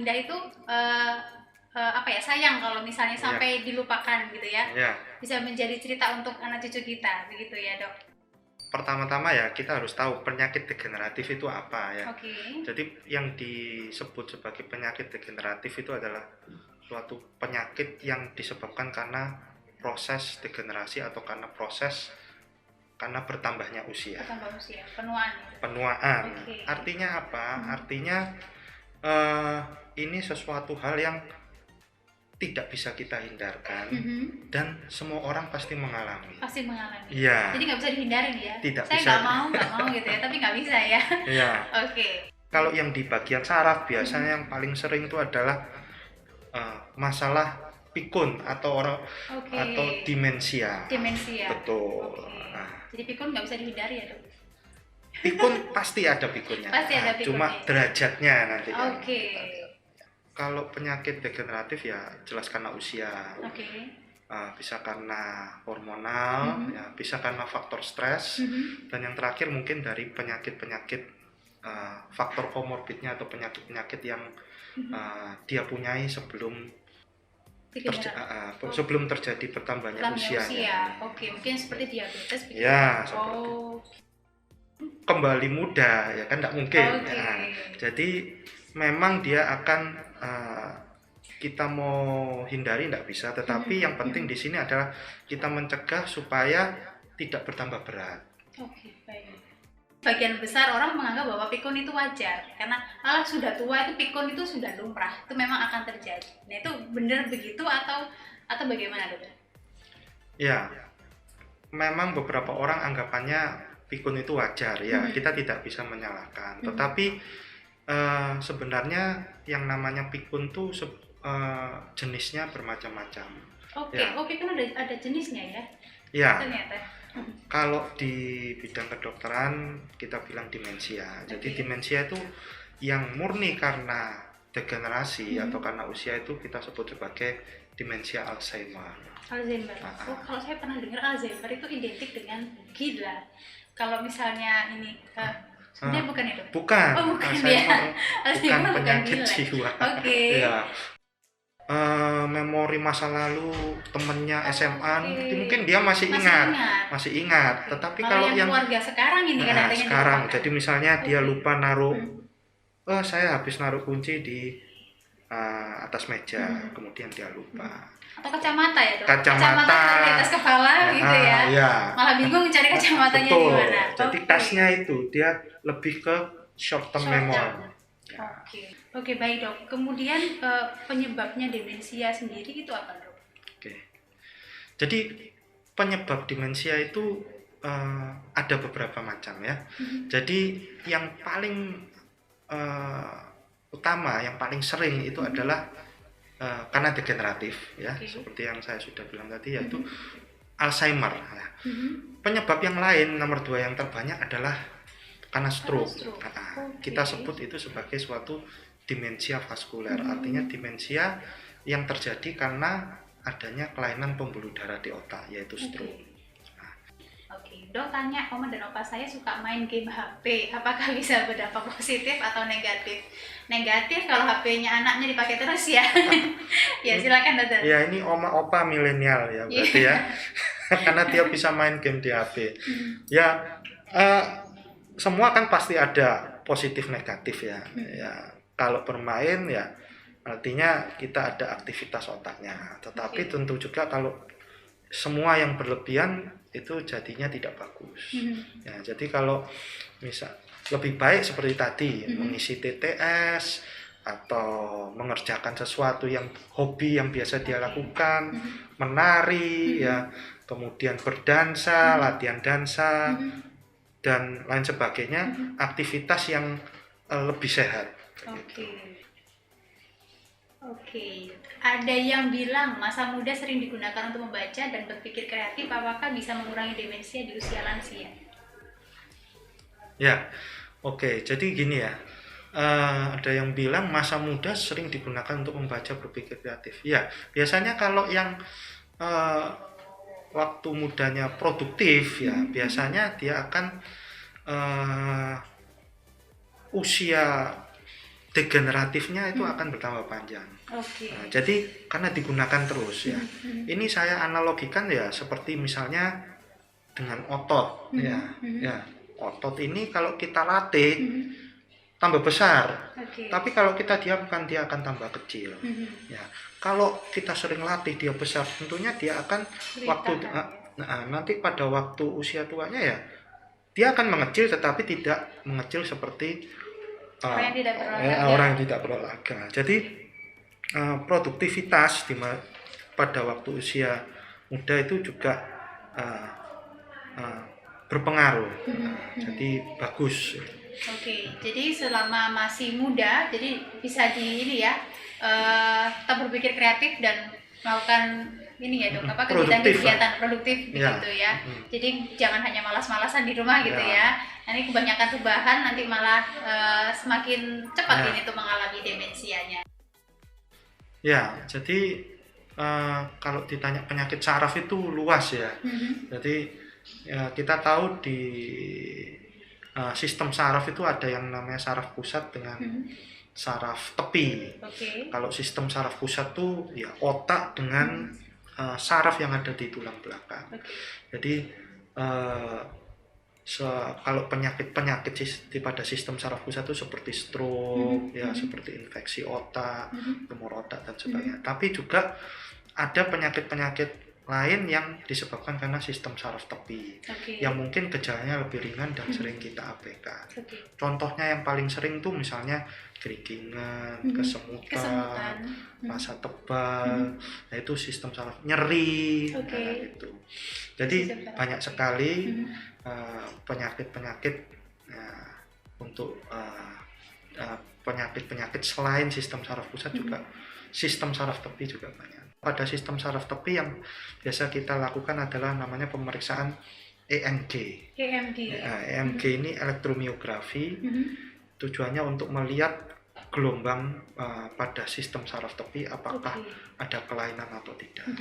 Dinda itu apa ya, sayang kalau misalnya Iya. sampai dilupakan gitu ya. Ya, Bisa menjadi cerita untuk anak cucu kita, begitu ya dok. pertama-tama ya kita harus tahu penyakit degeneratif itu apa ya. Oke. Jadi yang disebut sebagai penyakit degeneratif itu adalah suatu penyakit yang disebabkan karena proses degenerasi atau karena bertambahnya usia. Bertambah usia, penuaan ya. Penuaan. Oke. Artinya apa? Artinya ini sesuatu hal yang tidak bisa kita hindarkan dan semua orang pasti mengalami. Pasti mengalami. Iya. Jadi nggak bisa dihindarin ya. Tidak Saya bisa. nggak mau gitu ya, tapi nggak bisa ya. Iya. Oke. Kalau yang di bagian saraf biasanya yang paling sering itu adalah masalah pikun atau Oke. atau demensia. Demensia. Betul. Oke. Nah, Jadi pikun nggak bisa dihindari ya dok. pikun pasti ada pikunnya. Pasti ada pikunnya. Cuma derajatnya nanti. Oke. Kalau penyakit degeneratif ya jelas karena usia. Oke. Bisa karena hormonal, ya, bisa karena faktor stres, dan yang terakhir mungkin dari penyakit-penyakit faktor komorbidnya atau penyakit-penyakit yang dia punyai sebelum sebelum terjadi bertambahnya usia. Oke, mungkin seperti diabetes begitu. Ya, seperti kembali muda ya kan tidak mungkin. Oke. Nah, jadi memang dia akan kita mau hindari tidak bisa, tetapi yang penting di sini adalah kita mencegah supaya tidak bertambah berat. Oke, baik. Bagian besar orang menganggap bahwa pikun itu wajar karena sudah tua itu pikun itu sudah lumrah, itu memang akan terjadi. Nah itu benar begitu atau bagaimana dokter? Ya, memang beberapa orang anggapannya pikun itu wajar ya, kita tidak bisa menyalahkan. Tetapi sebenarnya yang namanya pikun tuh jenisnya bermacam-macam. Oke, ya. pikun ada jenisnya ya? Ya. Ternyata. Kalau di bidang kedokteran kita bilang demensia. Jadi demensia itu yang murni karena degenerasi atau karena usia itu kita sebut sebagai demensia Alzheimer. Alzheimer. Kalau saya pernah dengar Alzheimer itu identik dengan gila. Kalau misalnya ini sebenarnya bukan itu? Bukan. Oh, bukan Alzheimer, Alzheimer bukan penyakit gila. jiwa. Oke. Ya. Memori masa lalu temennya SMA mungkin dia masih ingat. Tetapi kalau yang keluarga sekarang ini kan sekarang jadi misalnya dia lupa naruh saya habis naruh kunci di atas meja, kemudian dia lupa. Atau kacamata ya dok? Kacamata di atas kepala gitu ya. Ya. Malah bingung mencari kacamatanya di mana. Jadi tasnya itu dia lebih ke short term memory. Ya. Oke, baik dok. Kemudian penyebabnya demensia sendiri itu apa dok? Oke. Jadi penyebab demensia itu ada beberapa macam ya. Jadi yang paling utama, yang paling sering itu adalah karena degeneratif ya, seperti yang saya sudah bilang tadi yaitu Alzheimer. Nah, penyebab yang lain nomor 2 yang terbanyak adalah karena stroke. Kita sebut itu sebagai suatu demensia vaskuler, artinya demensia yang terjadi karena adanya kelainan pembuluh darah di otak, yaitu stroke. Oke, dok tanya, Oma dan Opa saya suka main game HP, apakah bisa berdampak positif atau negatif? Negatif kalau HP-nya anaknya dipakai terus ya. Ya silakan dokter. Ya ini Oma Opa milenial ya berarti ya, karena dia bisa main game di HP. Ya semua kan pasti ada positif negatif ya. Ya kalau bermain ya artinya kita ada aktivitas otaknya, tetapi tentu juga kalau semua yang berlebihan itu jadinya tidak bagus. Ya, jadi kalau misal lebih baik seperti tadi mengisi TTS atau mengerjakan sesuatu yang hobi yang biasa dia lakukan, menari ya, kemudian berdansa, latihan dansa dan lain sebagainya, aktivitas yang lebih sehat. Oke. Ada yang bilang masa muda sering digunakan untuk membaca dan berpikir kreatif, apakah bisa mengurangi demensia di usia lansia? Ya, oke. Jadi gini ya, ada yang bilang masa muda sering digunakan untuk membaca, berpikir kreatif. Ya, biasanya kalau yang waktu mudanya produktif ya, biasanya dia akan usia degeneratifnya itu akan bertambah panjang. Oke. Nah, jadi karena digunakan terus ya. Ini saya analogikan ya seperti misalnya dengan otot ya. Ya, otot ini kalau kita latih tambah besar. Oke. Tapi kalau kita diamkan dia akan tambah kecil. Ya. Kalau kita sering latih dia besar, tentunya dia akan nanti pada waktu usia tuanya ya dia akan mengecil, tetapi tidak mengecil seperti orang yang tidak berolahraga. Jadi produktivitas pada waktu usia muda itu juga berpengaruh. Jadi bagus. Oke, jadi selama masih muda, jadi bisa tetap berpikir kreatif dan melakukan kegiatan produktif gitu ya. Jadi jangan hanya malas-malasan di rumah gitu ya. Nanti kebanyakan rebahan nanti malah semakin cepat ini tuh mengalami demensianya. Ya, jadi kalau ditanya penyakit saraf itu luas ya. Jadi kita tahu di sistem saraf itu ada yang namanya saraf pusat dengan saraf tepi. Kalau sistem saraf pusat tuh ya otak dengan saraf yang ada di tulang belakang. Jadi kalau penyakit pada sistem saraf pusat itu seperti stroke, ya seperti infeksi otak, tumor otak dan sebagainya. Tapi juga ada penyakit-penyakit lain yang disebabkan karena sistem saraf tepi, yang mungkin gejalanya lebih ringan dan sering kita abaikan. Contohnya yang paling sering tuh misalnya kerikingan, kesemutan, masa tebal, nah itu sistem saraf nyeri, gitu. Jadi banyak sekali penyakit-penyakit untuk penyakit-penyakit selain sistem saraf pusat juga sistem saraf tepi juga banyak. Pada sistem saraf tepi yang biasa kita lakukan adalah namanya pemeriksaan EMG. EMG ini elektromiografi. Tujuannya untuk melihat gelombang pada sistem saraf tepi apakah ada kelainan atau tidak.